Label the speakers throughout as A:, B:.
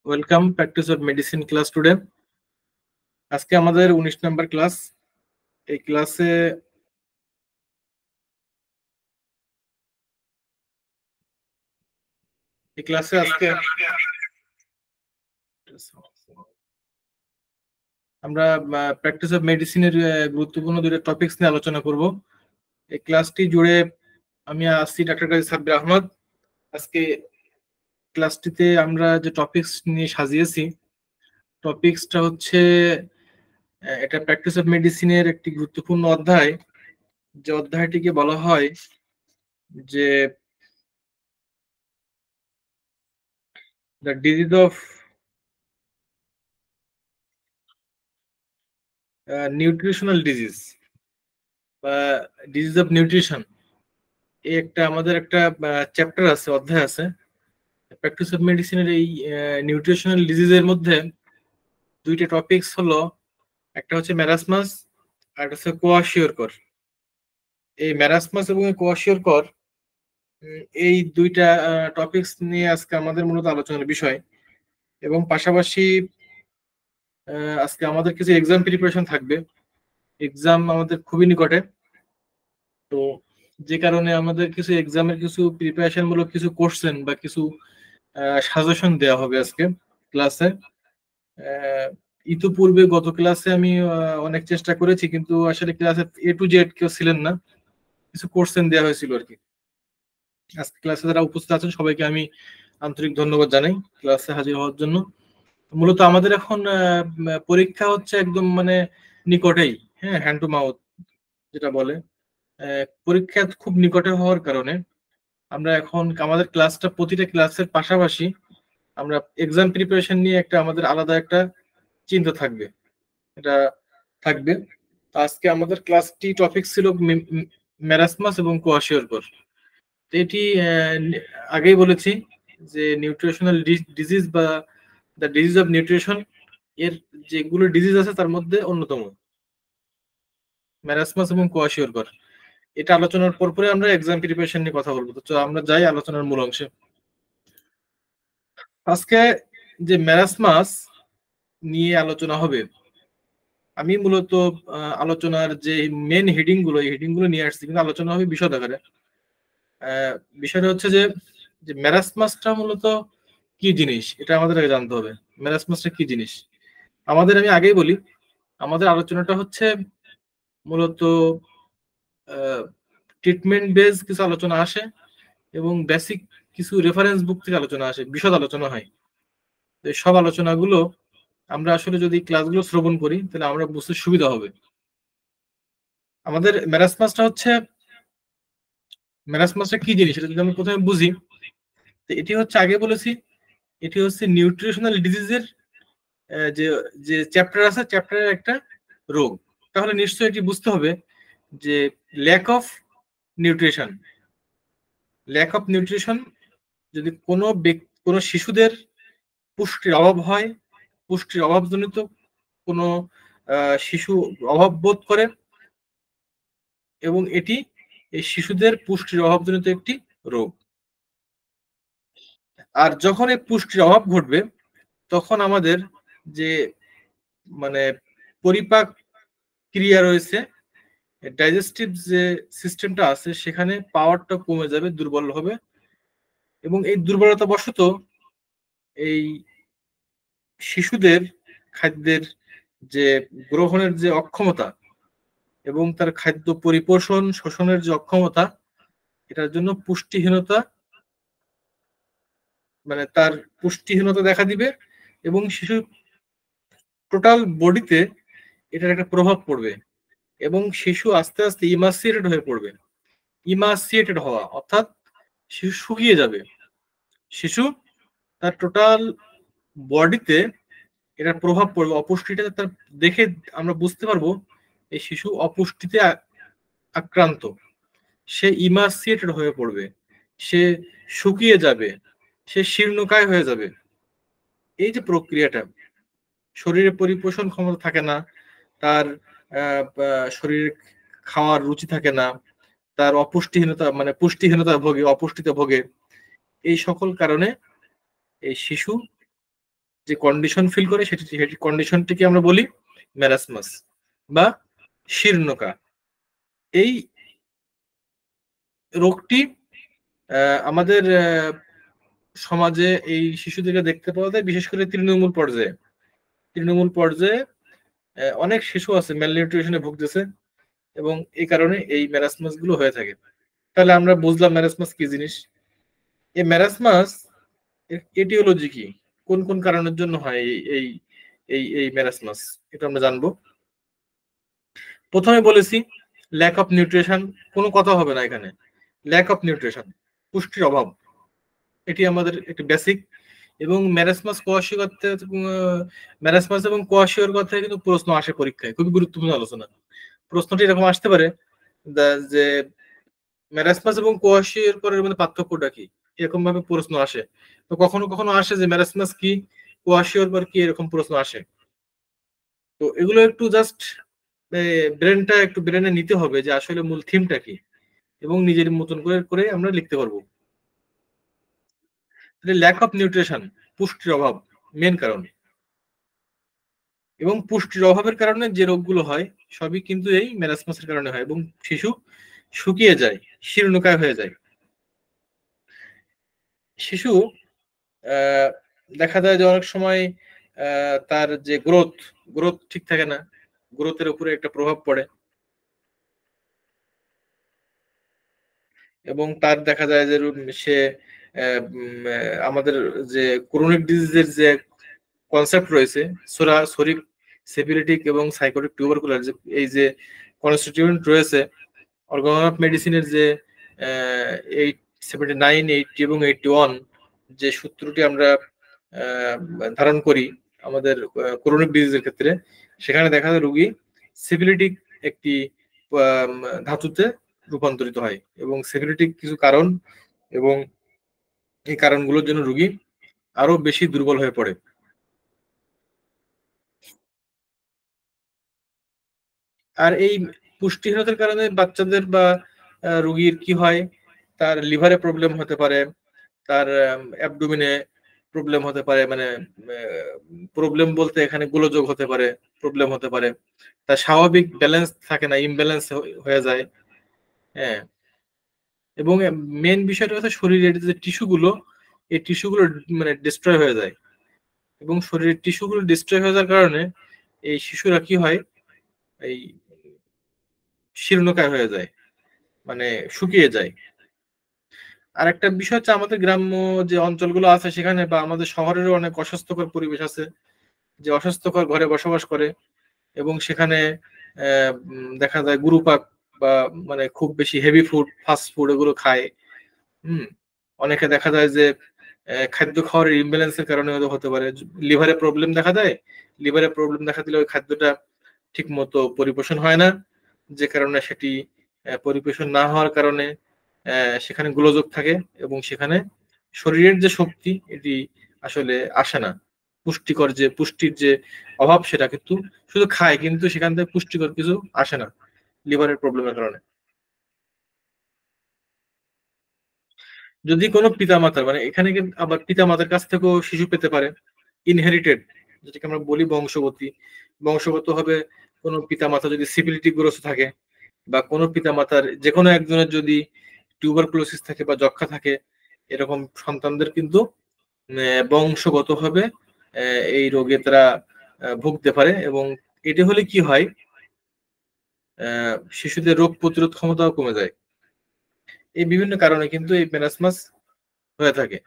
A: Welcome practice of medicine class today. আজকে আমাদের 19 number class. এই ক্লাসে আজকে আমরা প্র্যাকটিস অফ মেডিসিনের গুরুত্বপূর্ণ দুটো টপিকস নিয়ে আলোচনা করব। এই ক্লাসটি জুড়ে আমি আসছি ডাক্তার কাজী সাব্বির আহমদ। আজকে ক্লাসটিতে আমরা যে টপিকস নিয়ে সাজিয়েছি, টপিকসটা হচ্ছে এটা প্র্যাকটিস অফ মেডিসিনের একটি গুরুত্বপূর্ণ অধ্যায়, যে অধ্যায়টিকে বলা হয় যে the disease of nutritional disease বা ডিজিজ অফ নিউট্রিশন। এই আমাদের একটা চ্যাপ্টার আছে, অধ্যায় আছে প্র্যাকটিস অফ মেডিসিনের। এই নিউট্রিশনাল ডিজিজের মধ্যে দুইটা টপিকস হলো, একটা হচ্ছে ম্যারাসমাস আর একটা হচ্ছে কোয়াশিওরকর। এই ম্যারাসমাস এবং কোয়াশিওরকর, এই দুইটা টপিকস নিয়ে আজকে আমাদের মূলত আলোচনার বিষয়। এবং পাশাপাশি আজকে আমাদের কিছু এক্সাম প্রিপারেশন থাকবে। এক্সাম আমাদের খুবই নিকটে, তো যে কারণে আমাদের কিছু এক্সামের কিছু প্রিপারেশন মূলক কিছু কোশ্চেন বা কিছু সাজেশন দেওয়া হবে আজকে ক্লাসে। ইতিপূর্বে গত ক্লাসে আমি অনেক চেষ্টা করেছি, কিন্তু আসলে ক্লাসে এ টু জেড কেউ ছিলেন না, কিছু কোশ্চেন দেওয়া হয়েছিল আর কি। আজকে ক্লাসে যারা উপস্থিত আছেন সবাইকে আমি আন্তরিক ধন্যবাদ জানাই ক্লাসে হাজির হওয়ার জন্য। মূলত আমাদের এখন পরীক্ষা হচ্ছে একদম মানে নিকটেই, হ্যাঁ, হ্যান্ড টু মাউথ যেটা বলে। পরীক্ষা খুব নিকটে হওয়ার কারণে আমরা এখন আমাদের ক্লাসটা প্রতিটা ক্লাসের পাশাপাশি আমরা এক্সাম প্রিপারেশন নিয়ে একটা আমাদের আলাদা একটা চিন্তা থাকবে, এটা থাকবে। আজকে আমাদের ক্লাসটি টপিক ছিল ম্যারাসমাস এবং কোয়াশিওরকর। এটি আগেই বলেছি যে নিউট্রিশনাল ডিজিজ বা দ্য ডিজিজ অফ নিউট্রিশন, এর যেগুলো ডিজিজ আছে তার মধ্যে অন্যতম ম্যারাসমাস এবং কোয়াশিওরকর। এটা আলোচনার পরে আমরা এক্সাম প্রিপারেশন নিয়ে কথা বলবো। তো আমরা যাই আলোচনার মূল অংশে। আজকে যে ম্যারাসমাস নিয়ে আলোচনা হবে, আমি মূলত আলোচনার যে মেন হেডিং গুলো, এই হেডিং গুলো নিয়ে আসছি, কিন্তু আলোচনা হবে বিশদ আকারে। বিষয়টা হচ্ছে যে ম্যারাসমাসটা মূলত কি জিনিস, এটা আমাদের আগে জানতে হবে। ম্যারাসমাসটা কি জিনিস আমাদের, আমি আগেই বলি, আমাদের আলোচনাটা হচ্ছে মূলত ট্রিটমেন্ট বেস কিছু আলোচনা আসে এবং বেসিক কিছু রেফারেন্স বুক থেকে আলোচনা আসে, বিশদ আলোচনা হয়। এই সব আলোচনাগুলো আমরা আসলে যদি ক্লাসগুলো শ্রবণ করি তাহলে আমরা বুঝতে সুবিধা হবে। আমাদের ম্যারাসমাসটা কি জিনিস এটা যদি আমি প্রথমে বুঝি, তো এটি হচ্ছে, আগে বলেছি, এটি হচ্ছে নিউট্রিশনাল ডিজিজের যে যে চ্যাপ্টার আছে, চ্যাপ্টারের একটা রোগ। তাহলে নিশ্চয়ই এটি বুঝতে হবে যে ল্যাক অফ নিউট্রিশন, যদি কোনো শিশুদের পুষ্টির অভাব হয়, পুষ্টির অভাবজনিত কোনো শিশু অভাব বোধ করে, এবং এটি এই শিশুদের পুষ্টির অভাবজনিত একটি রোগ। আর যখন এই পুষ্টির অভাব ঘটবে তখন আমাদের যে মানে পরিপাক ক্রিয়া রয়েছে, ডাইজেস্টিভ যে সিস্টেমটা আছে, সেখানে পাওয়ারটা কমে যাবে, দুর্বল হবে। এবং এই দুর্বলতা বশত এই শিশুদের খাদ্যের যে গ্রহণের যে অক্ষমতা এবং তার খাদ্য পরিপোষণ শোষণের যে অক্ষমতা, এটার জন্য তার পুষ্টিহীনতা দেখা দিবে এবং শিশুর টোটাল বডিতে এটার একটা প্রভাব পড়বে এবং শিশু আস্তে আস্তে ইমাসিয়েটেড হয়ে পড়বে। ইমাসিয়েটেড হওয়া অর্থাৎ শিশু শুকিয়ে যাবে। শিশু তার টোটাল বডিতে এটার প্রভাব পড়বে, অপুষ্টিটা তার দেখে আমরা বুঝতে পারবো এই শিশু অপুষ্টিতে আক্রান্ত। সে ইমাসিয়েটেড হয়ে পড়বে, সে শুকিয়ে যাবে, সে শীর্ণকায় হয়ে যাবে। এই যে প্রক্রিয়াটা, শরীরে পরিপোষণ ক্ষমতা থাকে না, তার শরীরে খাওয়ার রুচি থাকে না, তার অপুষ্টিহীনতা মানে পুষ্টিহীনতা ভোগে, অপুষ্টিতে ভোগে। এই সকল কারণে এই শিশু যে কন্ডিশন ফিল করে সেটি কন্ডিশনটিকে আমরা বলি ম্যারাসমাস বা শীর্ণকা। এই রোগটি আমাদের সমাজে এই শিশুদেরকে দেখতে পাওয়া যায়, বিশেষ করে তৃণমূল পর্যায়ে। তৃণমূল পর্যায়ে অনেক শিশু আছে ম্যালনিউট্রিশনে ভুগতেছে, এবং এই কারণে এই ম্যারাসমাস গুলো হয়ে থাকে। তাহলে আমরা বুঝলাম ম্যারাসমাস কি জিনিস। এই ম্যারাসমাস এটিওলজি কি, কোন কোন কারণের জন্য হয় এই এই এই ম্যারাসমাস, এটা আমরা জানবো। প্রথমে বলেছি ল্যাক অফ নিউট্রিশন, কোনো কথা হবে না এখানে। ল্যাক অফ নিউট্রিশন, পুষ্টির অভাব, এটি আমাদের একটি বেসিক। এবং ম্যারাসমাস ম্যারাসমাস এবং কোয়াশিওর কথায় কিন্তু প্রশ্ন আসে পরীক্ষায়, খুবই গুরুত্বপূর্ণ আলোচনা। প্রশ্নটি এরকম আসতে পারে যে ম্যারাসমাস এবং কোয়াশিওর পরের মধ্যে পার্থক্যটা কি, এরকম ভাবে প্রশ্ন আসে। তো কখনো কখনো আসে যে ম্যারাসমাস কি, কোয়াশিওর পর কি, এরকম প্রশ্ন আসে। তো এগুলো একটু জাস্ট ব্রেনটা একটু ব্রেনে নিতে হবে যে আসলে মূল থিমটা কি, এবং নিজের মতন করে করে আমরা লিখতে পারবো। ল্যাক অফ নিউট্রিশন, পুষ্টির অভাব মেন কারণ। এবং পুষ্টির অভাবের কারণে যে রোগগুলো হয় সবই কিন্তু এই ম্যারাসমাসের কারণে হয়, এবং শিশু শুকিয়ে যায়, শীর্ণকায় হয়ে যায়। শিশু দেখা যায় যে অনেক সময় তার যে গ্রোথ গ্রোথ ঠিক থাকে না, গ্রোথের উপরে একটা প্রভাব পড়ে, এবং তার দেখা যায় যে সে আমাদের যে ক্রনিক ডিজিজের যে কনসেপ্ট রয়েছে, সোরিক সেপিলিটিক এবং সাইকোটিক টিউবারকুলার, যে এই যে কনস্টিটিউয়েন্ট রয়েছে অর্গান অফ মেডিসিনের যে 79, 80 এবং 81 যে সূত্রটি আমরা ধারণ করি আমাদের ক্রনিক ডিজিজের ক্ষেত্রে, সেখানে দেখা যায় রোগী সিফিলিটিক একটি ধাতুতে রূপান্তরিত হয়, এবং সিফিলিটিক কিছু কারণ, এবং এই কারণগুলোর জন্য রোগী আরো বেশি দুর্বল হয়ে পড়ে। আর এই পুষ্টিহীনতার কারণে বাচ্চাদের বা রোগীর কি হয়, তার লিভারে প্রবলেম হতে পারে, তার অ্যাবডোমিনে প্রবলেম হতে পারে, মানে প্রবলেম বলতে এখানে গোলযোগ হতে পারে, প্রবলেম হতে পারে, তার স্বাভাবিক ব্যালেন্স থাকে না, ইমব্যালেন্স হয়ে যায়। হ্যাঁ, এবং মেন বিষয়টা হচ্ছে শরীরের যে টিস্যুগুলো, এই টিস্যুগুলো মানে ডিস্ট্রয় হয়ে যায়, এবং শরীরের টিস্যুগুলো ডিস্ট্রয় হয়ে যাওয়ার কারণে এই শিশুরা কি হয়, এই শীর্ণকায় হয়ে যায়, মানে শুকিয়ে যায়। আর একটা বিষয় হচ্ছে আমাদের গ্রাম্য যে অঞ্চলগুলো আছে সেখানে, বা আমাদের শহরেরও অনেক অস্বাস্থ্যকর পরিবেশ আছে, যে অস্বাস্থ্যকর ঘরে বসবাস করে, এবং সেখানে দেখা যায় গুরুপাক বা মানে খুব বেশি হেভি ফুড, ফাস্ট ফুড এগুলো খায়। হুম, অনেকে দেখা যায় যে খাদ্য খাওয়ার ইমব্যালেন্সের কারণে হয়তো হতে পারে, লিভারে প্রবলেম দেখা দেয়। লিভারে প্রবলেম দেখা দিলে ওই খাদ্যটা ঠিক মতো পরিপোষণ হয় না, যে কারণে সেটি পরিপোষণ না হওয়ার কারণে সেখানে গোলযোগ থাকে, এবং সেখানে শরীরের যে শক্তি এটি আসলে আসে না। পুষ্টিকর যে পুষ্টির যে অভাব সেটা কিন্তু শুধু খায়, কিন্তু সেখান থেকে পুষ্টিকর কিছু আসে না লিভারের প্রবলেমের কারণে। যদি কোনো পিতামাতার, মানে এখানে কিন্তু আবার পিতামাতার কাছ থেকেও শিশু পেতে পারে, ইনহেরিটেড, যেটাকে আমরা বলি বংশগতি। বংশগত হবে কোনো পিতামাতা যদি সিফিলিটিক গ্রস্ত থাকে, বা কোনো পিতামাতার যে কোনো একজনের যদি টিউবারকুলোসিস থাকে বা যক্ষ্মা থাকে, এরকম সন্তানদের কিন্তু বংশগতভাবে এই রোগে তারা ভুগতে পারে। এবং এটি হলে কি হয়, শিশুদের রোগ প্রতিরোধ ক্ষমতাও কমে যায়। এই বিভিন্ন কারণে কিন্তু এই মেরাসমাস হয়ে থাকে।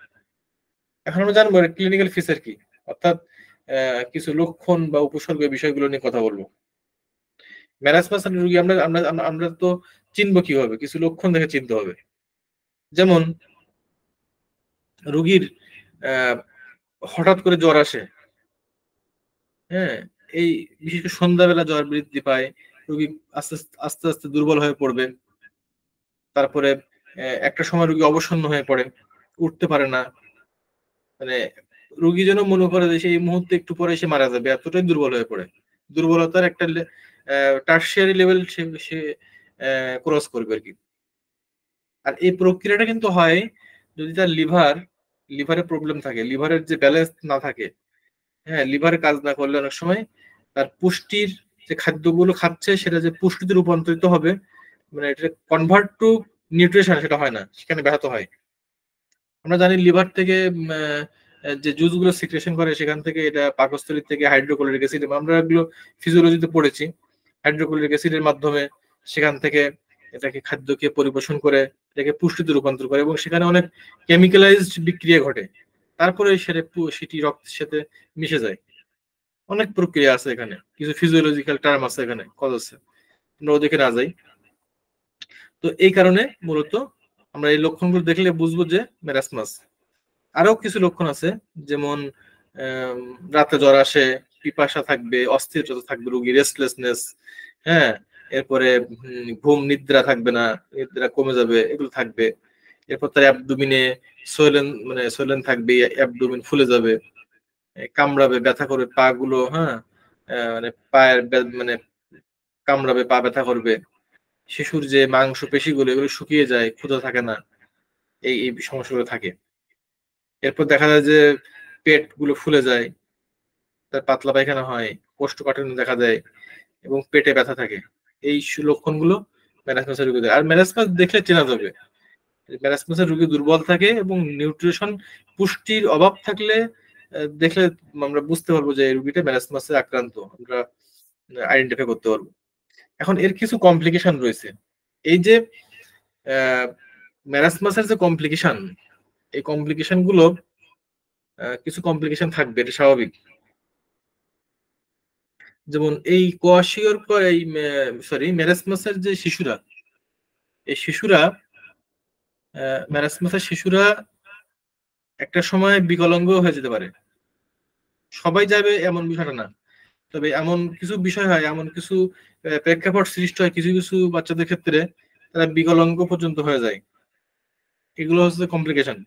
A: এখন আমরা জানবো ক্লিনিক্যাল ফিচার কি, অর্থাৎ কিছু লক্ষণ বা উপসর্গ বিষয়গুলো নিয়ে কথা বলবো। মেরাসমাস রোগী আমরা আমরা আমরা আমরা তো চিনবো কিভাবে, কিছু লক্ষণ দেখে চিনতে হবে। যেমন রোগীর আহ হঠাৎ করে জ্বর আসে, হ্যাঁ, এই বিশেষ করে সন্ধ্যাবেলা জ্বর বৃদ্ধি পায়, রোগী আস্তে আস্তে আস্তে আস্তে দুর্বল হয়ে পড়বে। তারপরে একটা সময় রোগী অবসন্ন হয়ে পড়ে, উঠতে পারে না, মানে রোগী যেন মনে করে যে সেই মুহূর্তে একটু পরে সে মারা যাবে, এতটাই দুর্বল হয়ে পড়ে। দুর্বলতার একটা টার্সিয়ারি লেভেল সে সে ক্রস করবে আর কি। আর এই প্রক্রিয়াটা কিন্তু হয় যদি তার লিভারে প্রবলেম থাকে, লিভারের যে ব্যালেন্স না থাকে, হ্যাঁ, লিভার কাজ না করলে অনেক সময় তার পুষ্টির যে খাদ্যগুলো খাচ্ছে সেটা যে পুষ্টিতে রূপান্তরিত হবে, মানে এটা কনভার্ট টু নিউট্রিশন সেটা হয় না, সেখানে ব্যাহত হয়। আমরা জানি লিভার থেকে যে জুস গুলো সিক্রেশন করে সেখান থেকে এটা পাকস্থলী থেকে হাইড্রোক্লোরিক অ্যাসিড, আমরা এগুলো ফিজিওলজিতে পড়েছি, হাইড্রোক্লোরিক অ্যাসিডের মাধ্যমে সেখান থেকে এটাকে খাদ্যকে পরিবেশন করে এটাকে পুষ্টিতে রূপান্তর করে, এবং সেখানে অনেক কেমিক্যালাইজড বিক্রিয়া ঘটে, তারপরে সেটি রক্তের সাথে মিশে যায়। অনেক প্রক্রিয়া আছে এখানে, কিছু ফিজিওলজিক্যাল টার্ম আছে এখানে, কজ আছে, আমরা ওদিকে না যাই। তো এই কারণে মূলত আমরা এই লক্ষণগুলো দেখলে বুঝবো যে মেরাসমাস। আরো কিছু লক্ষণ আছে, যেমন আম, রাতে জ্বর আসে, পিপাসা থাকবে, অস্থিরতা থাকবে, রোগী রেস্টলেসনেস, হ্যাঁ, এরপরে ঘুম নিদ্রা থাকবে না, নিদ্রা কমে যাবে, এগুলো থাকবে। এরপর তার অ্যাবডোমিনে সোলেন থাকবে, অ্যাবডোমিন ফুলে যাবে, কামড়াবে, ব্যথা করবে পা গুলো, হ্যাঁ, মানে পায়ের মানে কামড়াবে, পা ব্যথা করবে। শিশুর যে মাংস পেশিগুলো এগুলো শুকিয়ে যায়, ক্ষুধা থাকে না, এই এই সমস্যাগুলো থাকে। এরপর দেখা যায় যে পেট গুলো ফুলে যায়, তার পাতলা পায়খানা হয়, কোষ্ঠকাঠিন্য দেখা দেয়, এবং পেটে ব্যথা থাকে। এই লক্ষণগুলো ম্যারাসমাসের রোগীদের। আর ম্যারাসমাস দেখলে চেনা যাবে ম্যারাসমাসের রোগী দুর্বল থাকে এবং নিউট্রিশন, পুষ্টির অভাব থাকলে দেখলে আমরা বুঝতে পারবো যে এই রোগীটা ম্যারাসমাসে আক্রান্ত, আমরা আইডেন্টিফাই করতে পারবো। এখন এর কিছু কমপ্লিকেশন রয়েছে। এই যে ম্যারাসমাসের যে কমপ্লিকেশন, এই কমপ্লিকেশন গুলো কিছু কমপ্লিকেশন থাকবে, এটা স্বাভাবিক। যেমন এই কোয়াশিওর এই মেরাসমাসের যে শিশুরা, এই শিশুরা মেরাসমাসের শিশুরা একটা সময় বিকলাঙ্গ হয়ে যেতে পারে। সবাই যাবে এমন বিষয়টা না, তবে এমন কিছু বিষয় হয়, এমন কিছু প্রেক্ষাপট সৃষ্টি হয় কিছু কিছু বাচ্চাদের ক্ষেত্রে, তারা বিকলাঙ্গ পর্যন্ত হয়ে যায়। এগুলো হচ্ছে কমপ্লিকেশন।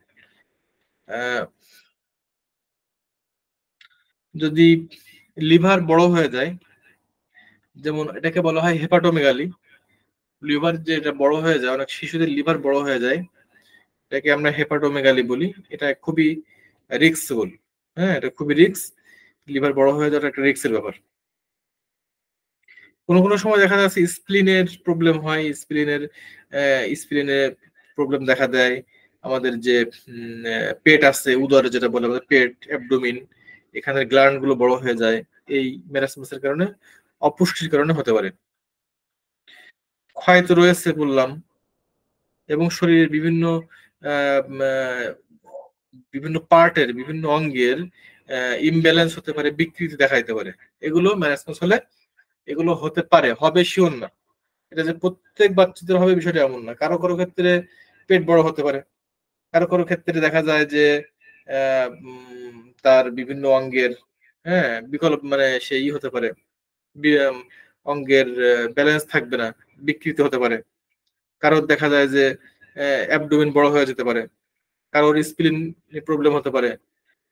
A: যদি লিভার বড় হয়ে যায়, যেমন এটাকে বলা হয় হেপাটোমেগালি, লিভার যে এটা বড় হয়ে যায়, অনেক শিশুদের লিভার বড় হয়ে যায়, এটাকে আমরা হেপাটোমেগালি বলি। এটা খুবই রিস্কফুল, হ্যাঁ, এটা খুবই রিস্ক। লিভার বড় হয়ে যাওয়াটা একটা রিস্কের ব্যাপার। কোনো কোনো সময় দেখা যাচ্ছে স্প্লিনের প্রবলেম হয়, স্প্লিনের প্রবলেম দেখা দেয়। আমাদের যে পেট আছে, উদরে যেটা বলে আমাদের পেট, অ্যাবডোমিন, এখানের গ্ল্যান্ড গুলো বড় হয়ে যায়, এই মেরাসমাসের কারণে, অপুষ্টির কারণে হতে পারে। ক্ষয় তো রয়েছে বললাম, এবং শরীরের বিভিন্ন বিভিন্ন পার্টের, বিভিন্ন অঙ্গের ইমব্যালেন্স হতে পারে, বিকৃতি দেখা দিতে পারে। এগুলো ম্যারাসমাস হলে এগুলো হতে পারে, হবে শিওর না। এটা যে প্রত্যেক বাচ্চাদের হবে বিষয়টা এমন না। কারো কারো ক্ষেত্রে পেট বড় হতে পারে, কারো কারো ক্ষেত্রে দেখা যায় যে আহ, উম, তার বিভিন্ন অঙ্গের, হ্যাঁ, বিকল্প, মানে সেই হতে পারে, অঙ্গের ব্যালেন্স থাকবে না, বিকৃতি হতে পারে। কারোর দেখা যায় যে অ্যাবডোমেন বড় হয়ে যেতে পারে, কারোর স্প্লিন প্রবলেম হতে পারে।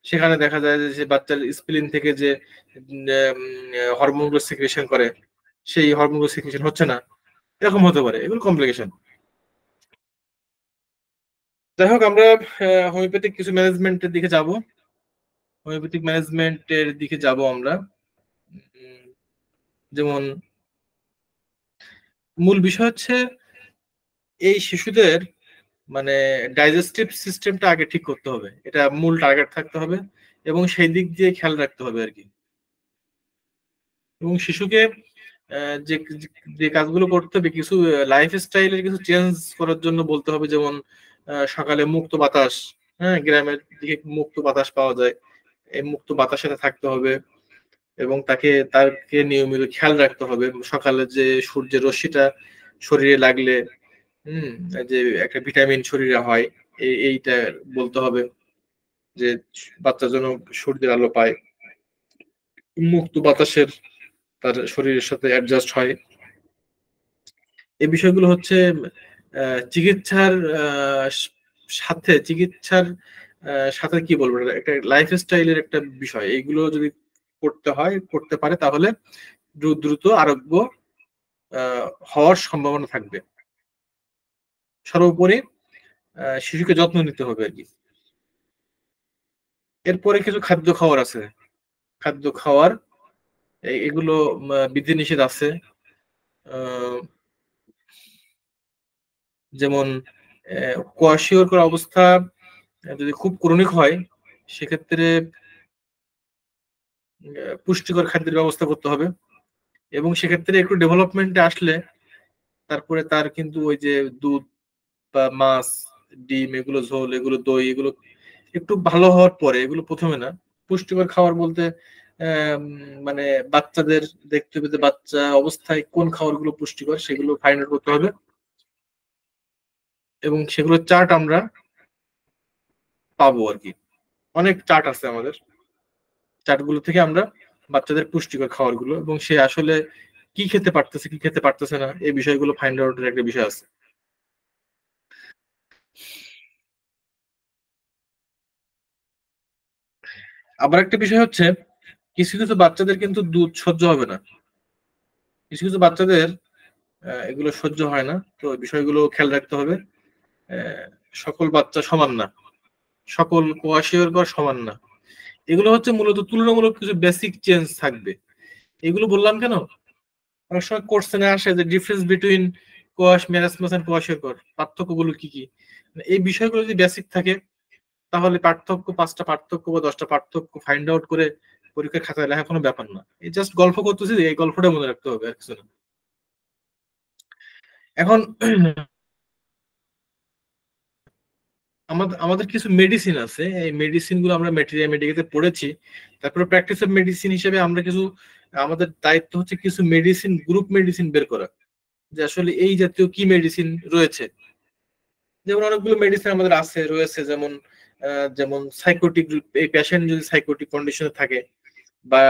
A: সেখানে দেখা যায় যে বাচ্চার স্প্লিন থেকে যে হরমোনগুলো সিক্রেশন করে, সেই হরমোনগুলো সিক্রেশন হচ্ছে না, এরকম হতে পারে। এগুলো কমপ্লিকেশন। যাই হোক, আমরা হোমিওপ্যাথিক কিছু ম্যানেজমেন্টের দিকে যাব, হোমিওপ্যাথিক ম্যানেজমেন্টের দিকে যাব আমরা। যেমন মূল বিষয় হচ্ছে এই শিশুদের মানে ডাইজেস্টিভ সিস্টেমটা আগে ঠিক করতে হবে, এটা মূল টার্গেট থাকতে হবে, এবং সেই দিক দিয়ে খেয়াল রাখতে হবে আর কি। এবং শিশুকে যে যে কাজগুলো করতে হবে, কিছু লাইফ স্টাইলের কিছু চেঞ্জ করার জন্য বলতে হবে। যেমন সকালে মুক্ত বাতাস, হ্যাঁ, গ্রামের দিকে মুক্ত বাতাস পাওয়া যায়, এই মুক্ত বাতাসে থাকতে হবে, এবং তাকে নিয়মিত খেয়াল রাখতে হবে। সকালে যে সূর্যের রশ্মিটা শরীরে লাগলে, হুম, যে একটা ভিটামিন শরীরে হয়, এইটা বলতে হবে, যে বাচ্চা যেন সূর্যের আলো পায়, মুক্ত বাতাসের তার শরীরের সাথে অ্যাডজাস্ট হয়। এই বিষয়গুলো হচ্ছে চিকিৎসার চিকিৎসার সাথে কি বলবো, একটা লাইফ স্টাইলের একটা বিষয়। এইগুলো যদি করতে পারে, তাহলে দ্রুত আরোগ্য হওয়ার সম্ভাবনা থাকবে। সর্বোপরি শিশুকে যত্ন নিতে হবে আর কি। এরপরে কিছু খাদ্য খাবার আছে, খাদ্য খাওয়ার এগুলো বিধিনিষেধ আছে। যেমন কোয়াশিয়র অবস্থা যদি খুব ক্রনিক হয় সেক্ষেত্রে পুষ্টিকর খাদ্যের ব্যবস্থা করতে হবে, এবং সেক্ষেত্রে একটু ডেভেলপমেন্টে আসলে তারপরে তার কিন্তু ওই যে দুধ বা মাছ, ডিম, এগুলো ঝোল, এগুলো দই, এগুলো একটু ভালো হওয়ার পরে, এগুলো প্রথমে না। পুষ্টিকর খাবার বলতে মানে বাচ্চাদের দেখতে হবে যে বাচ্চা অবস্থায় কোন খাবার গুলো পুষ্টিকর সেগুলো ফাইন্ড আউট করতে হবে, এবং সেগুলো চার্ট আমরা পাবো আর কি। অনেক চার্ট আছে আমাদের, চার্টগুলো থেকে আমরা বাচ্চাদের পুষ্টিকর খাবার গুলো এবং সে আসলে কি খেতে পারতেছে কি খেতে পারতেছে না এই বিষয়গুলো ফাইন্ড আউটের একটা বিষয় আছে। আবার একটা বিষয় হচ্ছে, কিছু কিছু বাচ্চাদের কিন্তু দুধ সহ্য হবে না, কিছু কিছু বাচ্চাদের এগুলো সহ্য হয় না, তো বিষয়গুলো খেয়াল রাখতে হবে। সকল বাচ্চা সমান না, সকল কোয়াশিয়র সমান না। এগুলো হচ্ছে মূলত তুলনামূলক কিছু বেসিক চেঞ্জ থাকবে। এগুলো বললাম কেন, অনেক সময় কোশ্চেনে আসে যে ডিফারেন্স বিটুইন কোয়াশ, মেরাসমাস এন্ড কোয়াশিয়র, পার্থক্যগুলো কি কি। এই বিষয়গুলো যদি বেসিক থাকে তাহলে পার্থক্য, 5টা পার্থক্য বা 10টা পার্থক্য ফাইন্ড আউট করে পরীক্ষার খাতায় লেখা কোনো ব্যাপার না। এই জাস্ট গল্প করতেছি, এই গল্পটা মনে রাখতে হবে, আর কিছু না। এখন আমাদের আমাদের কিছু মেডিসিন আছে, এই মেডিসিন গুলো আমরা ম্যাটেরিয়া মেডিকেতে পড়েছি। তারপরে প্র্যাকটিস অফ মেডিসিন হিসেবে আমরা কিছু, আমাদের দায়িত্ব হচ্ছে কিছু মেডিসিন, গ্রুপ মেডিসিন বের করা, যে আসলে এই জাতীয় কি মেডিসিন রয়েছে। যেমন অনেকগুলো মেডিসিন আমাদের আছে রয়েছে, যেমন যেমন সাইকোটিক, এই পেশেন্ট যদি সাইকোটিক কন্ডিশনে থাকে, বা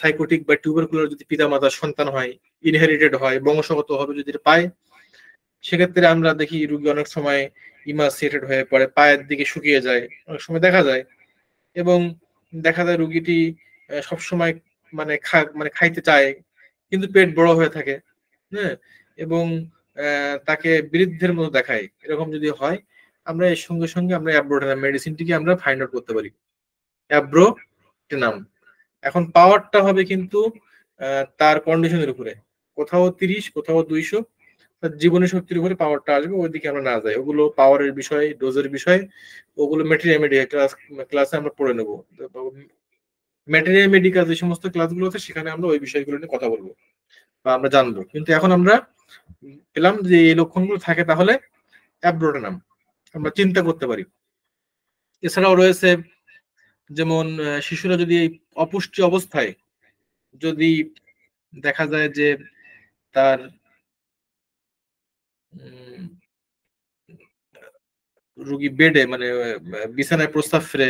A: সাইকোটিক বা টিউবারকুলার যদি পিতামাতার সন্তান হয়, ইনহেরিটেড হয়, বংশগত ভাবে যদি এটা পায়, সেক্ষেত্রে আমরা দেখি রুগী অনেক সময় ইমাসিয়েটেড হয়ে পড়ে, পায়ের দিকে শুকিয়ে যায়, অনেক সময় দেখা যায়। এবং দেখা যায় রুগীটি সবসময় মানে মানে খাইতে চায় কিন্তু পেট বড় হয়ে থাকে, হ্যাঁ, এবং তাকে বৃদ্ধের মতো দেখায়। এরকম যদি হয়, আমরা এর সঙ্গে সঙ্গে আমরা অ্যাব্রোটেনাম মেডিসিনটিকে আমরা ফাইন্ড আউট করতে পারি, অ্যাব্রোটেনাম। এখন পাওয়ারটা হবে কিন্তু তার কন্ডিশনের উপরে, কোথাও 30, কোথাও 200, তার জীবনী শক্তির উপরে পাওয়ারটা আসবে, ওইদিকে আমরা না যাই। ওগুলো পাওয়ারের বিষয়, ডোজের বিষয়, ওগুলো ম্যাটেরিয়া মেডিকেল ক্লাসে আমরা পড়ে নেবো। ম্যাটেরিয়া মেডিকেল যে সমস্ত ক্লাসগুলো আছে সেখানে আমরা ওই বিষয়গুলো নিয়ে কথা বলবো বা আমরা জানবো। কিন্তু এখন আমরা পেলাম যে এই লক্ষণগুলো থাকে, তাহলে অ্যাব্রোটেনাম আমরা চিন্তা করতে পারি। এছাড়াও রয়েছে যেমন শিশুরা যদি এই অপুষ্টি অবস্থায় যদি দেখা যায় যে তার রুগী বেডে মানে বিছানায় প্রস্তাব ফেরে,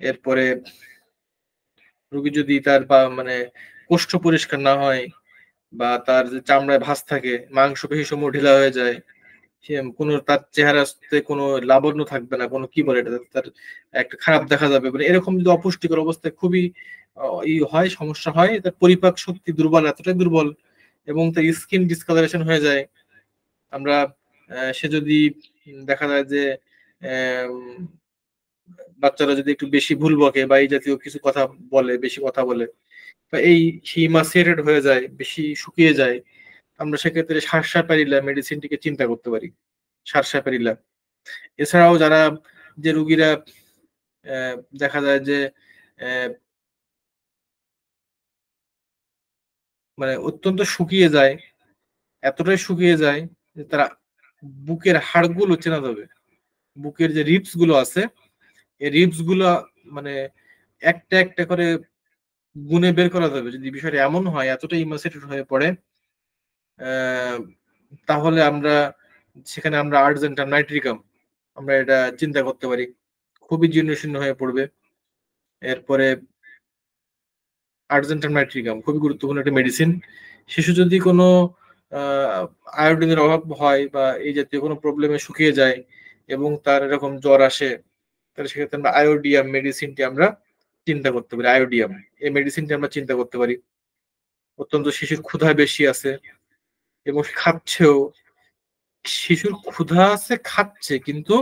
A: এরপরে রুগী যদি তার বা মানে কোষ্ঠ পরিষ্কার না হয়, বা তার যে চামড়ায় ভাঁজ থাকে, মাংস পেশি সমূহ ঢিলা হয়ে যায়, সে কোনো তার চেহারাতে কোনো লাবণ্য থাকবে না, কোনো কি বলে এটা, তার একটা খারাপ দেখা যাবে, মানে এরকম যদি অপুষ্টিকর অবস্থায় খুবই ই হয়, সমস্যা হয়, তার পরিপাক শক্তি দুর্বল, এতটাই দুর্বল, এবং তার স্কিন ডিসকালারেশন হয়ে যায়। আমরা সে যদি দেখা যায় যে বাচ্চারা যদি একটু বেশি ভুল বকে বা এই জাতীয় কিছু কথা বলে, বেশি কথা বলে, বা এই হিমাসিয়েটেড হয়ে যায়, বেশি শুকিয়ে যায়, আমরা সেক্ষেত্রে সারসাপারিলা মেডিসিনটিকে চিন্তা করতে পারি, সারসাপারিলা। এছাড়াও যারা যে রুগীরা দেখা যায় যে আহ, মানে অত্যন্ত শুকিয়ে যায়, এতটাই শুকিয়ে যায় যে তারা বুকের হাড়গুলো চেনা যাবে, বুকের যে রিপস গুলো আছে, এই রিপস গুলো মানে একটা একটা করে গুনে বের করা যাবে। যদি বিষয়টা এমন হয়, এতটাই ইমাসিয়েটেড হয়ে পড়ে, আহ, তাহলে আমরা সেখানে আমরা আর্জেন্টাম নাইট্রিকাম আমরা এটা চিন্তা করতে পারি, খুবই জীর্ণশীর্ণ হয়ে পড়বে। এরপরে আর্জেন্টাম নাইট্রিকাম খুবই গুরুত্বপূর্ণ একটা মেডিসিন। শিশু যদি কোনো আয়োডিনের অভাব হয় বা এই জাতীয় কোনো প্রবলেমে শুকিয়ে যায় এবং তার এরকম জ্বর আসে, তাহলে সেক্ষেত্রে আমরা আয়োডিয়াম মেডিসিনটি আমরা চিন্তা করতে পারি। আয়োডিয়াম এই মেডিসিনটি আমরা চিন্তা করতে পারি। অত্যন্ত শিশুর ক্ষুধা বেশি আছে এবং সে খাচ্ছেও, শিশুর ক্ষুধা আছে, খাচ্ছে, কিন্তু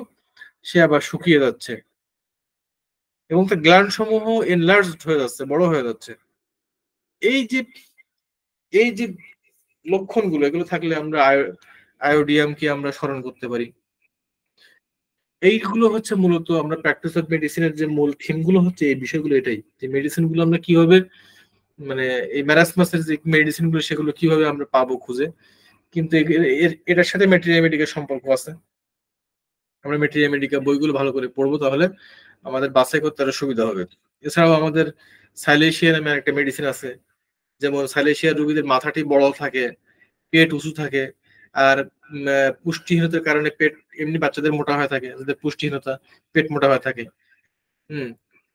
A: সে আবার শুকিয়ে যাচ্ছে, এবং তার গ্ল্যান্ড সমূহ এনলার্জড হয়ে যাচ্ছে, বড় হয়ে যাচ্ছে। এই যে এই যে লক্ষণগুলো, এগুলো থাকলে আমরা আয়োডিয়ামকে আমরা স্মরণ করতে পারি। এইগুলো হচ্ছে মূলত আমরা প্র্যাকটিস অফ মেডিসিনের যে মূল থিমগুলো হচ্ছে এই বিষয়গুলো, এটাই যে মেডিসিন গুলো আমরা কিভাবে, মানে এই ম্যারাসমাসের যে মেডিসিন গুলো সেগুলো কিভাবে আমরা পাবো খুঁজে। কিন্তু এটার সাথে ম্যাটেরিয়া মেডিকের সম্পর্ক আছে। আমরা ম্যাটেরিয়া মেডিকা বইগুলো ভালো করে পড়বো, তাহলে আমাদের বাছাই করতে আরো সুবিধা হবে। এছাড়াও আমাদের সাইলেশিয়া নামে একটা মেডিসিন আছে, যেমন সাইলেশিয়া রোগীদের মাথাটি বড় থাকে, পেট উঁচু থাকে, আর পুষ্টিহীনতার কারণে পেট, এমনি বাচ্চাদের মোটা হয়ে থাকে, যাদের পুষ্টিহীনতা পেট মোটা হয়ে থাকে।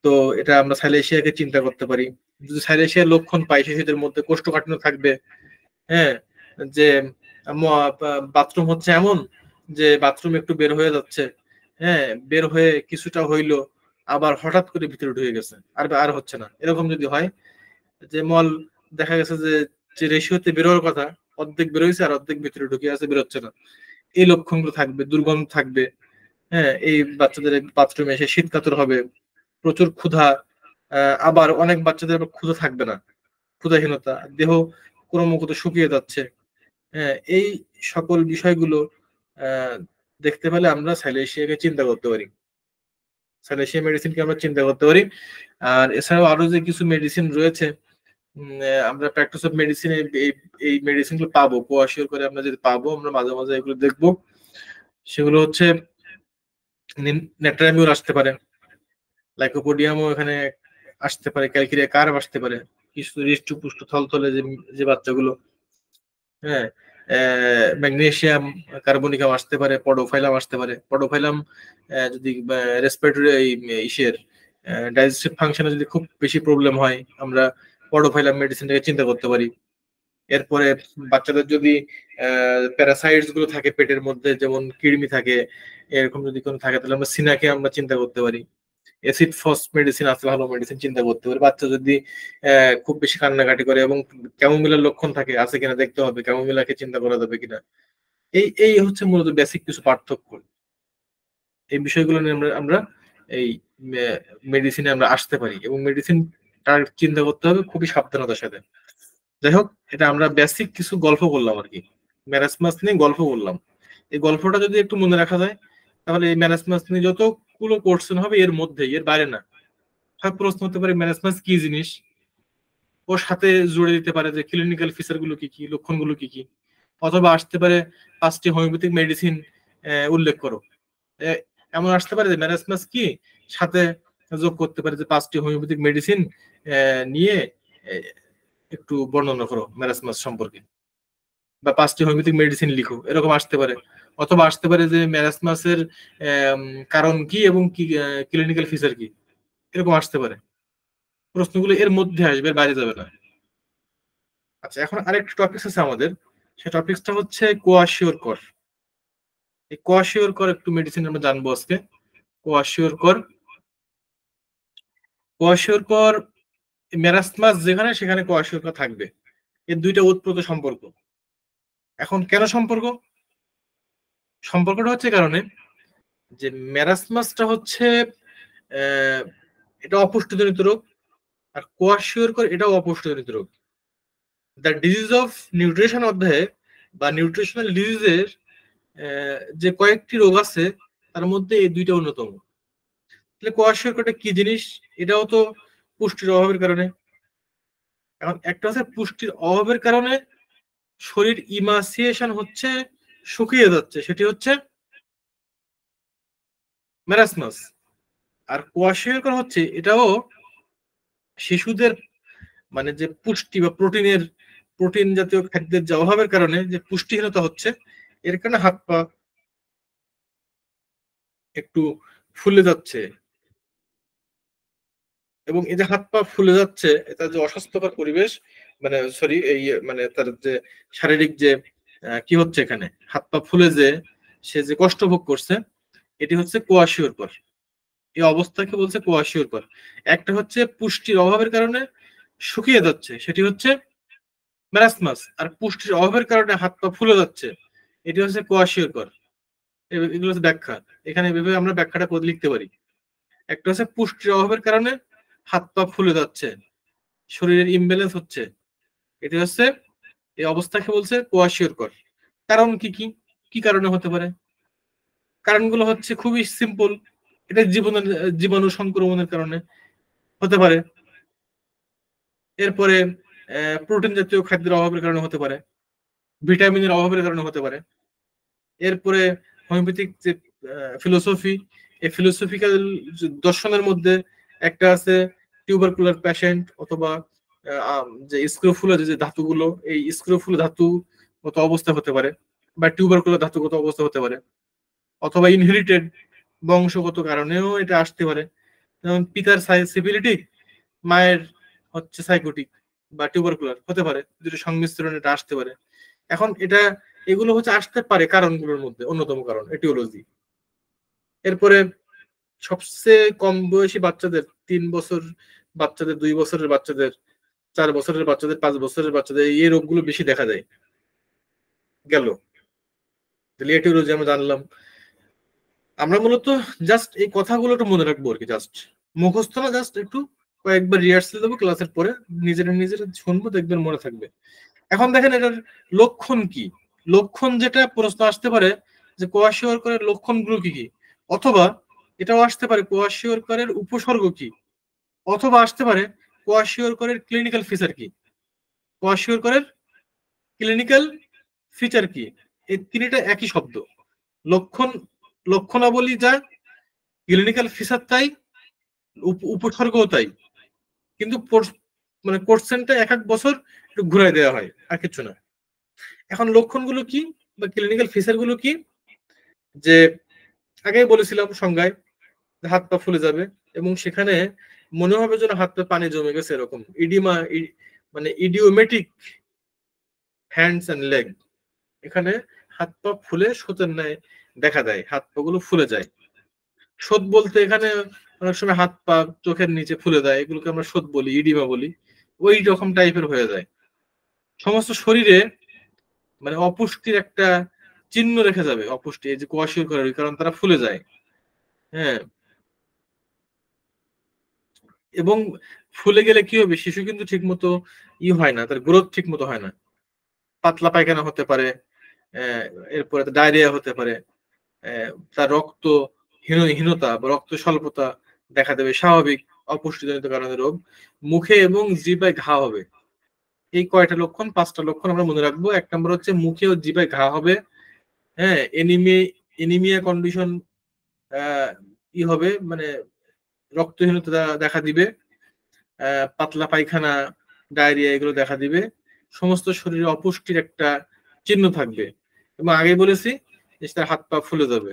A: তো এটা আমরা সাইলেশিয়াকে চিন্তা করতে পারি। যদি সাইলেশিয়ার লক্ষণ পাই, শিশুদের মধ্যে কোষ্ঠকাঠিন্য থাকবে, হ্যাঁ, যে বাথরুম হচ্ছে এমন যে বাথরুম একটু বের হয়ে যাচ্ছে, হ্যাঁ, বের হয়ে কিছুটা হইলো, আবার হঠাৎ করে ভিতরে ঢুকে গেছে, আর হচ্ছে না, এরকম যদি হয়, যে মল দেখা গেছে যে যে রেশিওতে বেরোর কথা অর্ধেক বেরোইছে আর অর্ধেক ভিতরে ঢুকে আছে, বেরোচ্ছে না, এই লক্ষণগুলো থাকবে, দুর্গন্ধ থাকবে, হ্যাঁ, এই বাচ্চাদের বাথরুমে এসে শীতকাতর হবে, প্রচুর ক্ষুধা, আবার অনেক বাচ্চাদের আবার ক্ষুধা থাকবে না, ক্ষুধাহীনতা, দেহ ক্রমাগত শুকিয়ে যাচ্ছে। হ্যাঁ, এই সকল বিষয়গুলো আহ, দেখতে পেলে আমরা সাইলেশিয়াকে চিন্তা করতে পারি, সাইলেশিয়া মেডিসিনকে আমরা চিন্তা করতে পারি। আর এছাড়াও আরো যে কিছু মেডিসিন রয়েছে, আমরা প্র্যাকটিস অফ মেডিসিনে এই মেডিসিন গুলো পাবো, কোয়াশিওর করে আমরা যদি পাবো, আমরা মাঝে মাঝে এগুলো দেখবো। সেগুলো হচ্ছে নেট্রামিউর আসতে পারে, লাইকোপোডিয়ামও এখানে আসতে পারে, ক্যালকেরিয়া কার্ভ আসতে পারে, কিছু হৃষ্টপুষ্ট থলথলে যে যে বাচ্চাগুলো, হ্যাঁ, ম্যাগনেসিয়াম কার্বনিকাম আসতে পারে, পডোফাইলাম আসতে পারে। পডোফাইলাম যদি রেসপিরেটরি ইসের ডাইজেস্টিভ ফাংশনে যদি খুব বেশি প্রবলেম হয়, আমরা পডোফাইলাম মেডিসিনটাকে চিন্তা করতে পারি। এরপরে বাচ্চাদের যদি প্যারাসাইটস গুলো থাকে পেটের মধ্যে, যেমন কৃমি থাকে, এরকম যদি কোনো থাকে, তাহলে আমরা সিনাকে আমরা চিন্তা করতে পারি। অ্যাসিড ফস মেডিসিন আছে, ভালো মেডিসিন চিন্তা করতে পারি। বাচ্চা যদি খুব বেশি কান্নাকাটি করে এবং ক্যামোমিলার লক্ষণ থাকে, আছে কিনা দেখতে হবে, ক্যামোমিলাকে চিন্তা করা যাবে কিনা। এই এই হচ্ছে মূলত বেসিক কিছু পার্থক্য। এই বিষয়গুলো নিয়ে আমরা এই মেডিসিনে আমরা আসতে পারি, এবং মেডিসিন তার চিন্তা করতে হবে খুবই সাবধানতার সাথে। যাই হোক, এটা আমরা বেসিক কিছু গল্প করলাম আর কি, ম্যারাসমাস নিয়ে গল্প করলাম। এই গল্পটা যদি একটু মনে রাখা যায়, তাহলে এই ম্যারাসমাস নিয়ে যতগুলো কোশ্চেন হবে এর মধ্যে, এর বাইরে না। প্রশ্ন হতে পারে ম্যারাসমাস কি জিনিস, ওর সাথে জুড়ে দিতে পারে যে ক্লিনিক্যাল ফিচার গুলো কি কি, লক্ষণগুলো কি কি, অথবা আসতে পারে 5টি হোমিওপ্যাথিক মেডিসিন উল্লেখ করো। এমন আসতে পারে যে ম্যারাসমাস কি, সাথে যোগ করতে পারে যে 5টি হোমিওপ্যাথিক মেডিসিন নিয়ে একটু বর্ণনা করো ম্যারাসমাস সম্পর্কে, বা 5টি হোমিওপ্যাথিক মেডিসিন লিখো, এরকম আসতে পারে। অথবা আসতে পারে যে ম্যারাসমাসের কারণ কি এবং কি ক্লিনিক্যাল ফিচার কি, এরকম আসতে পারে। প্রশ্নগুলো এর মধ্যে আসবে, এর বাইরে যাবে না। আচ্ছা, এখন আরেকটা টপিকস আছে আমাদের, সেই টপিকসটা হচ্ছে কোয়াশিওর কর। এই কোয়াশিওর কর একটু মেডিসিন আমরা জানবো আজকে। কোয়াশিওর কর, কোয়াশিওর কর, ম্যারাসমাস যেখানে সেখানে কোয়াশিওর কর থাকবে, এর দুইটা ওতপ্রোত সম্পর্ক। এখন কেন সম্পর্ক? সম্পর্কটা হচ্ছে কারণে যে ম্যারাসমাসটা হচ্ছে আহ, এটা অপুষ্টিজনিত রোগ, আর কোয়াশিওরকর এটাও অপুষ্টিজনিত রোগ। দ্য ডিজিজ অফ নিউট্রিশন অধ্যায়ে বা নিউট্রিশনাল ডিজিজের যে কয়েকটি রোগ আছে, তার মধ্যে এই দুইটা অন্যতম। তাহলে কোয়াশিওরকরটা কি জিনিস? এটাও তো পুষ্টির অভাবের কারণে। এখন একটা হচ্ছে পুষ্টির অভাবের কারণে শরীর ইমাসিয়েশন হচ্ছে, শুকিয়ে যাচ্ছে, সেটি হচ্ছে ম্যারাসমাস। আর কোয়াশিওরকর হচ্ছে এটাও শিশুদের, মানে যে পুষ্টি বা প্রোটিন জাতীয় খাদ্যের যে অভাবের কারণে যে পুষ্টিহীনতা হচ্ছে, এর কারণে হাত পা একটু ফুলে যাচ্ছে। এবং এই যে হাত পা ফুলে যাচ্ছে, এটা যে অস্বাস্থ্যকর পরিবেশ, মানে সরি, এই মানে তার যে শারীরিক যে কি হচ্ছে এখানে, হাত পা ফুলে যে সে যে কষ্ট ভোগ করছে, এটি হচ্ছে কোয়াশিওরকর। এই অবস্থাকে বলছে কোয়াশিওরকর। একটা হচ্ছে পুষ্টির অভাবের কারণে শুকিয়ে যাচ্ছে, সেটি হচ্ছে ম্যারাসমাস। আর পুষ্টির অভাবের কারণে হাত পা ফুলে যাচ্ছে, এটি হচ্ছে কোয়াশিওরকর। এগুলো হচ্ছে ব্যাখ্যা। এখানে এভাবে আমরা ব্যাখ্যাটা লিখতে পারি। একটা হচ্ছে পুষ্টির অভাবের কারণে হাত পা ফুলে যাচ্ছে, শরীরের ইমব্যালেন্স হচ্ছে, এটা হচ্ছে এই অবস্থাকে বলছে কোয়াশিয়রকর। কারণ কি কি কি কারণে হতে পারে? কারণগুলো হচ্ছে খুবই সিম্পল। এটা জীবাণু সংক্রমণের কারণে হতে পারে। এরপরে প্রোটিন জাতীয় খাদ্যের অভাবের কারণে হতে পারে, ভিটামিনের অভাবের কারণে হতে পারে। এরপরে হোমিওপ্যাথিক যে ফিলোসফি, এই ফিলোসফিক্যাল দর্শনের মধ্যে একটা আছে টিউবারকুলার পেশেন্ট, অথবা যে স্ক্রোফুলা যে ধাতুগুলো, এই স্ক্রোফুলা ধাতু গত অবস্থা হতে পারে, বা টিউবারকুলার ধাতুগত অবস্থা হতে পারে, অথবা ইনহেরিটেড বংশগত কারণেও এটা আসতে পারে। যেমন পিতার সিফিলিটিক, মায়ের হচ্ছে সাইকোটিক বা টিউবারকুলার হতে পারে, দুটো সংমিশ্রণে এটা আসতে পারে। এখন এটা এগুলো হচ্ছে আসতে পারে কারণগুলোর মধ্যে অন্যতম কারণ এটিওলজি। এরপরে সবচেয়ে কম বয়সী বাচ্চাদের, 3 বছর বাচ্চাদের, 2 বছরের বাচ্চাদের, 4 বছরের বাচ্চাদের, 5 বছরের বাচ্চাদের এই রোগগুলো বেশি দেখা যায়। গেল এটিওলজি আমরা জানলাম। আমরা মূলত জাস্ট এই কথাগুলো একটু মনে রাখবো আর কি, জাস্ট মুখস্থ না, জাস্ট একটু কয়েকবার রিহার্সাল দেবো ক্লাসের পরে, নিজেরা নিজেরা শুনবো, দেখবেন মনে থাকবে। এখন দেখেন এটার লক্ষণ কি। লক্ষণ যেটা প্রশ্ন আসতে পারে যে কোয়াশিয়রকরের লক্ষণগুলো কি কি, অথবা এটাও আসতে পারে কোয়াশিয়রকরের উপসর্গ কি, অথবা আসতে পারে কোয়াশিয়রকরের ক্লিনিক্যাল ফিচার কি। কোয়াশিয়রকরের ক্লিনিক্যাল ফিচার কি, এই তিনটা একই শব্দ। লক্ষণ, লক্ষণাবলী যা, ক্লিনিক্যাল ফিচার তাই, উপসর্গও তাই, কিন্তু মানে কোর্সেনটা এক এক বছর একটু ঘুরাই দেওয়া হয়, আর কিছু না। এখন লক্ষণগুলো কি বা ক্লিনিক্যাল ফিচার গুলো কি, যে আগেই বলেছিলাম সংজ্ঞায়, হাত পা ফুলে যাবে এবং সেখানে মনে হবে যেন হাত পা পানি জমে গেছে, এরকম ইডিমা, মানে ইডিওমেটিক হ্যান্ডস এন্ড লেগ। এখানে হাত পা ফুলে স্রোতের ন্যায় দেখা দেয়, হাত পা গুলো ফুলে যায়। স্রোত বলতে এখানে অনেক সময় হাত পা চোখের নিচে ফুলে দেয়, এগুলোকে আমরা স্রোত বলি, ইডিমা বলি, ওই রকম টাইপের হয়ে যায়। সমস্ত শরীরে মানে অপুষ্টির একটা চিহ্ন রেখে যাবে, অপুষ্টি, এই যে কোয়াশিয়র করে, কারণ তারা ফুলে যায়। হ্যাঁ, এবং ফুলে গেলে কি হবে, শিশু কিন্তু ঠিক মতো হয় না, তার গ্রোথ ঠিক মতো হয় না, পাতলা পায়খানা হতে পারে, এরপরে ডায়রিয়া হতে পারে, তার রক্ত হীনতা বা রক্ত স্বল্পতা দেখা দেবে, স্বাভাবিক অপুষ্টিজনিত কারণে রোগ। মুখে এবং জিহ্বায় ঘা হবে। এই কয়টা লক্ষণ, 5টা লক্ষণ আমরা মনে রাখবো। 1 নম্বর হচ্ছে মুখে ও জিহ্বায় ঘা হবে। হ্যাঁ, এনিমিয়া কন্ডিশন হবে, মানে রক্তহীনতা দেখা দিবে, পাতলা পায়খানা, ডায়রিয়া এগুলো দেখা দিবে, সমস্ত শরীরে অপুষ্টির একটা চিহ্ন থাকবে। এবং আগে বলেছি যে তার হাত পা ফুলে যাবে,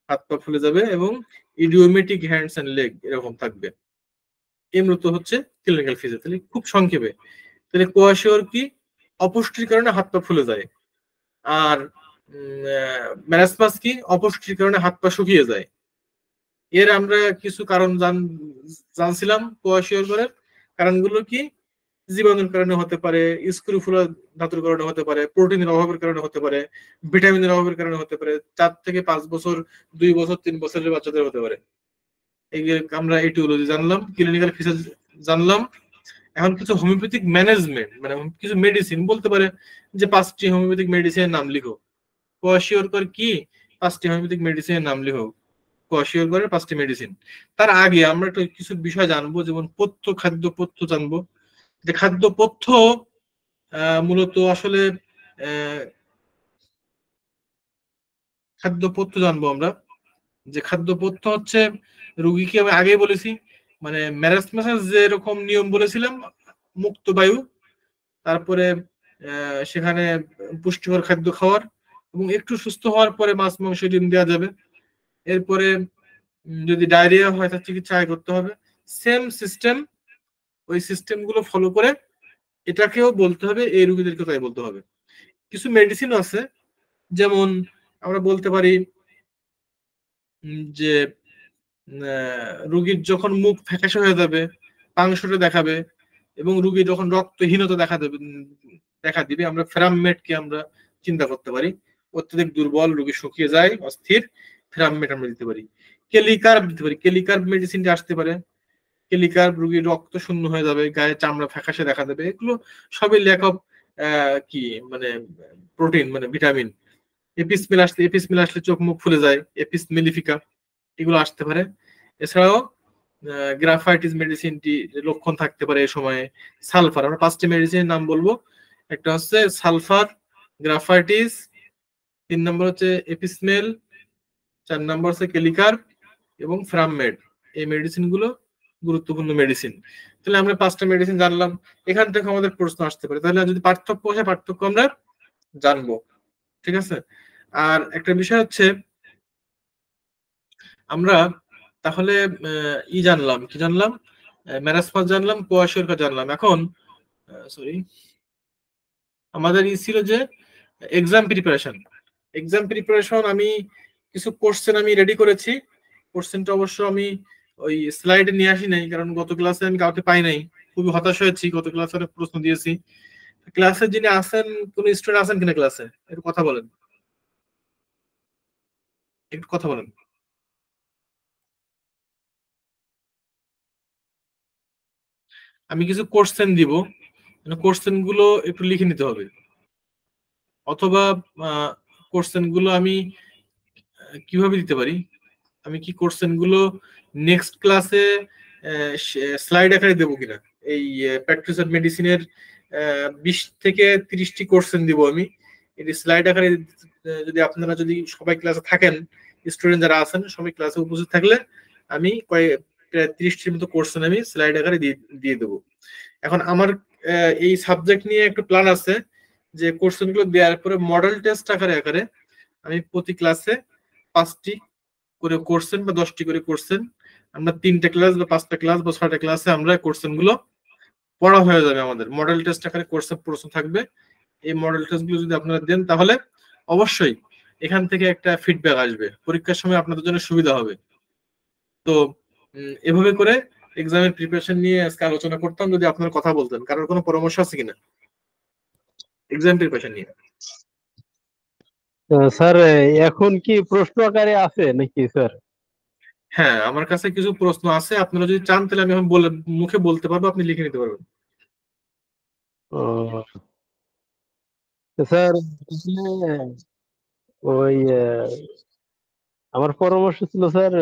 A: হাত পা ফুলে যাবে এবং ইডিওমেটিক হ্যান্ডস এন্ড লেগ এরকম থাকবে। এমূলত হচ্ছে ক্লিনিক্যাল ফিচার। তাহলে খুব সংক্ষেপে, তাহলে কোয়াশিয়র কি, অপুষ্টির কারণে হাত পা ফুলে যায়। আর ম্যারাসমাস কি, অপুষ্টির কারণে হাত পা শুকিয়ে যায়। এর আমরা কিছু কারণ জানছিলাম কোয়াশিয়রের। কারণগুলো কি, জীবাণুর কারণে হতে পারে, স্ক্রুফুলা ধাতুর কারণে হতে পারে, প্রোটিনের অভাবের কারণে হতে পারে, ভিটামিনের অভাবের কারণে হতে পারে, 4 থেকে 5 বছর, 2 বছর, 3 বছরের বাচ্চাদের হতে পারে। এই আমরা এটিওলজি জানলাম, ক্লিনিক্যাল ফিচার জানলাম। এখন কিছু হোমিওপ্যাথিক ম্যানেজমেন্ট, মানে কিছু মেডিসিন বলতে পারে যে 5টি হোমিওপ্যাথিক মেডিসিনের নাম লিখো। কোয়াশিয়রকর কি, 5টি হোমিওপ্যাথিক মেডিসিনের নাম লিখো। কোয়াশিয়রকরের 5টি মেডিসিন। তার আগে আমরা একটু কিছু বিষয় জানবো, যেমন পথ্য, খাদ্য পথ্য জানবো। যে খাদ্য পথ্য মূলত আসলে খাদ্য পথ্য জানবো আমরা। যে খাদ্য পথ্য হচ্ছে রুগীকে, আমি আগেই বলেছি, মানে ম্যারাসমাসের যে এরকম নিয়ম বলেছিলাম, মুক্ত বায়ু, তারপরে সেখানে পুষ্টিকর খাদ্য খাওয়ার, এবং একটু সুস্থ হওয়ার পরে মাছ মাংস ডিম দেওয়া যাবে। এরপরে যদি ডায়রিয়া হয় তার চিকিৎসা আগে করতে হবে। সেম সিস্টেম, ওই সিস্টেম গুলো ফলো করে এটাকেও বলতে হবে, এই রুগীদেরকে তাই বলতে হবে। কিছু মেডিসিন আছে, যেমন আমরা বলতে পারি যে রুগীর যখন মুখ ফ্যাকাশে হয়ে যাবে, পাংশটা দেখাবে, এবং রুগী যখন রক্তহীনতা দেখা দিবে, আমরা ফেরামমেটকে আমরা চিন্তা করতে পারি। অত্যধিক দুর্বল, রুগী শুকিয়ে যায়, অস্থির, ফেরামমেট আমরা দিতে পারি। কেলিকার্ব দিতে পারি, কেলিকার্ব মেডিসিনটা আসতে পারে। কেলিকার্ব, রোগীর রক্ত শূন্য হয়ে যাবে, গায়ে চামড়া ফ্যাকাশে দেখা দেবে, এগুলো সবই ল্যাক অফ কি মানে প্রোটিন মানে ভিটামিন। এপিসমিল আসলে চোখ মুখ ফুলে যায়, এপিস মেলিফিকা, এগুলো আসতে পারে। এছাড়াও গ্রাফাইটিস মেডিসিনটি লক্ষণ থাকতে পারে এই সময়ে। সালফার, আমরা 5টি মেডিসিনের নাম বলবো। একটা হচ্ছে সালফার, গ্রাফাইটিস, 3 নম্বর হচ্ছে এপিসমেল, 4 নম্বর হচ্ছে কেলিকার্ব এবং ফ্রামমেড। এই মেডিসিন গুলো গুরুত্বপূর্ণ মেডিসিন। তাহলে আমরা 5টা মেডিসিন জানলাম, এখান থেকে আমাদের প্রশ্ন আসতে পারে, তাহলে যদি পার্থক্য আসে পার্থক্য আমরা জানবো। ঠিক আছে। আর একটা বিষয় হচ্ছে আমরা তাহলে জানলাম, কি জানলাম, ম্যারাসমাস জানলাম, কোয়াশিওরকা জানলাম। এখন সরি, আমাদের ছিল যে এক্সাম প্রিপারেশন। এক্সাম প্রিপারেশন আমি কিছু কোশ্চেন আমি রেডি করেছি। কোশ্চেনটা অবশ্য আমি ওই স্লাইডে নিয়ে আসি নাই, কারণ গত ক্লাসে আমি কাউকে পাই নাই, খুবই হতাশ হয়েছি। গত ক্লাসে অনেক প্রশ্ন দিয়েছি। ক্লাসে যিনি আছেন, কোন স্টুডেন্ট আছেন কিনা ক্লাসে, একটু কথা বলেন, একটু কথা বলেন। আমি কিছু কোশ্চেন দিব, কোশ্চেন গুলো একটু লিখে নিতে হবে, অথবা কোশ্চেন গুলো আমি কিভাবে দিতে পারি, আমি কি কোশ্চেন গুলো নেক্সট ক্লাসে স্লাইড আকারে দেবো কিনা। এই প্র্যাকটিসার মেডিসিনের 20 থেকে 30টি কোশ্চেন দিব আমি, এটি স্লাইড আকারে যদি আপনারা যদি সবাই ক্লাসে থাকেন, স্টুডেন্ট যারা আছেন সবাই ক্লাসে উপস্থিত থাকলে আমি প্রায় 30টির মতো কোশ্চেন আমি স্লাইড আকারে দিয়ে দেবো। এখন আমার এই সাবজেক্ট নিয়ে একটু প্ল্যান আছে যে কোশ্চেন গুলো দেওয়ার পরে মডেল টেস্ট আকারে আমি প্রতি ক্লাসে 5টি করে কোশ্চেন বা 10টি করে কোশ্চেন, আমরা 3টে ক্লাস বা 5টা ক্লাস বা 6টা ক্লাসে আমরা কোশ্চেন গুলো পড়া হয়ে যাবে। আমাদের মডেল টেস্ট আকারে কোশ্চেন প্রশ্ন থাকবে। এই মডেল টেস্ট গুলো যদি আপনারা দেন তাহলে অবশ্যই এখান থেকে একটা ফিডব্যাক আসবে, পরীক্ষার সময় আপনাদের জন্য সুবিধা হবে। তো এভাবে করে এক্সামের প্রিপারেশন নিয়ে আজকে আলোচনা করতাম, যদি আপনারা কথা বলতেন, কারোর কোনো পরামর্শ আছে কিনা এক্সাম প্রিপারেশন নিয়ে।
B: স্যার এখন কি প্রশ্ন আকারে আছে নাকি স্যার?
A: হ্যাঁ, আমার কাছে কিছু প্রশ্ন আছে, আপনারা যদি চান তাহলে আমি এখন মুখে বলতে পারবো, আপনি লিখে নিতে পারবেন।
B: স্যার ওই আমার পরামর্শ ছিল স্যার,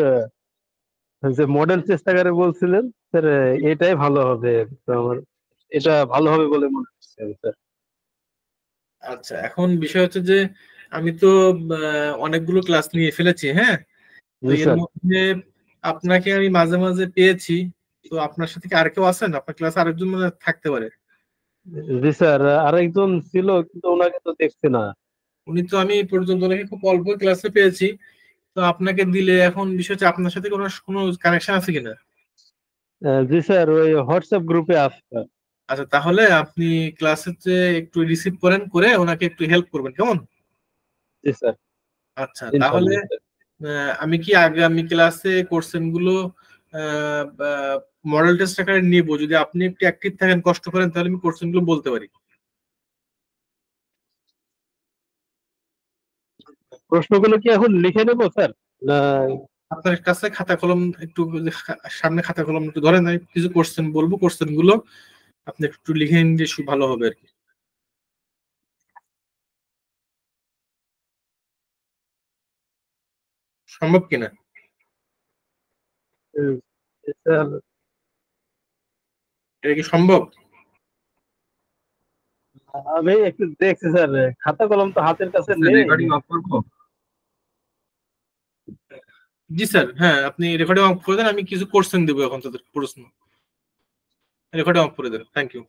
B: যে মডেল টেস্ট আকারে বলছিলেন স্যার, এটাই ভালো হবে। তো আমার এটা ভালো হবে বলে মনে হচ্ছে স্যার।
A: আচ্ছা, এখন বিষয় হচ্ছে যে আমি তো অনেকগুলো ক্লাস নিয়ে ফেলেছি, হ্যাঁ। তো
B: জি
A: এর
B: স্যার।
A: মধ্যে আপনাকে আমি মাঝে মাঝে পেয়েছি, তো আপনার সাথে কি আর কেউ আছেন, আপনার ক্লাসে আরেকজন মনে হয় থাকতে পারে।
B: জি স্যার, আরেকজন ছিল কিন্তু ওনাকে তো দেখছি না।
A: উনি তো আমি এই পর্যন্ত ওনাকে খুব অল্প ক্লাসে পেয়েছি। তো আপনাকে দিলে এখন বিষয় হচ্ছে আপনার সাথে কোনো কোনো কানেকশন আছে কিনা।
B: জি স্যার, ওই হোয়াটসঅ্যাপ গ্রুপে আছে স্যার।
A: আচ্ছা, তাহলে আপনি ক্লাসে যে একটু রিসিভ করেন, করে ওনাকে একটু হেল্প করবেন, কেমন।
B: জি স্যার,
A: আচ্ছা, তাহলে
B: ইনশাআল্লাহ স্যার।
A: আমি কি আগামী ক্লাসে কোশ্চেন গুলো মডেল টেস্ট আকারে নিব, যদি আপনি একটু অ্যাক্টিভ থাকেন, কষ্ট করেন, তাহলে আমি কোশ্চেন গুলো বলতে পারি।
B: প্রশ্নগুলো কি এখন লিখে নেবো স্যার, না?
A: আপনার কাছে খাতা কলম একটু, সামনে খাতা কলম একটু ধরেন, আমি কিছু কোশ্চেন বলবো, কোশ্চেন গুলো আপনি একটু লিখে নিলে ভালো হবে আর কি। সম্ভব কিনা।
B: জি স্যার,
A: এটা কি সম্ভব।
B: আমি একটু দেখছি স্যার, খাতা কলম তো হাতের কাছে নেই।
C: রেকর্ডিং অফ করবো?
A: জি স্যার, হ্যাঁ, আপনি রেকর্ডিং অফ করে দেন, আমি কিছু কোশ্চেন দেবো এখন তাদের প্রশ্ন, রেকর্ডিং অফ করে দেন। Thank you.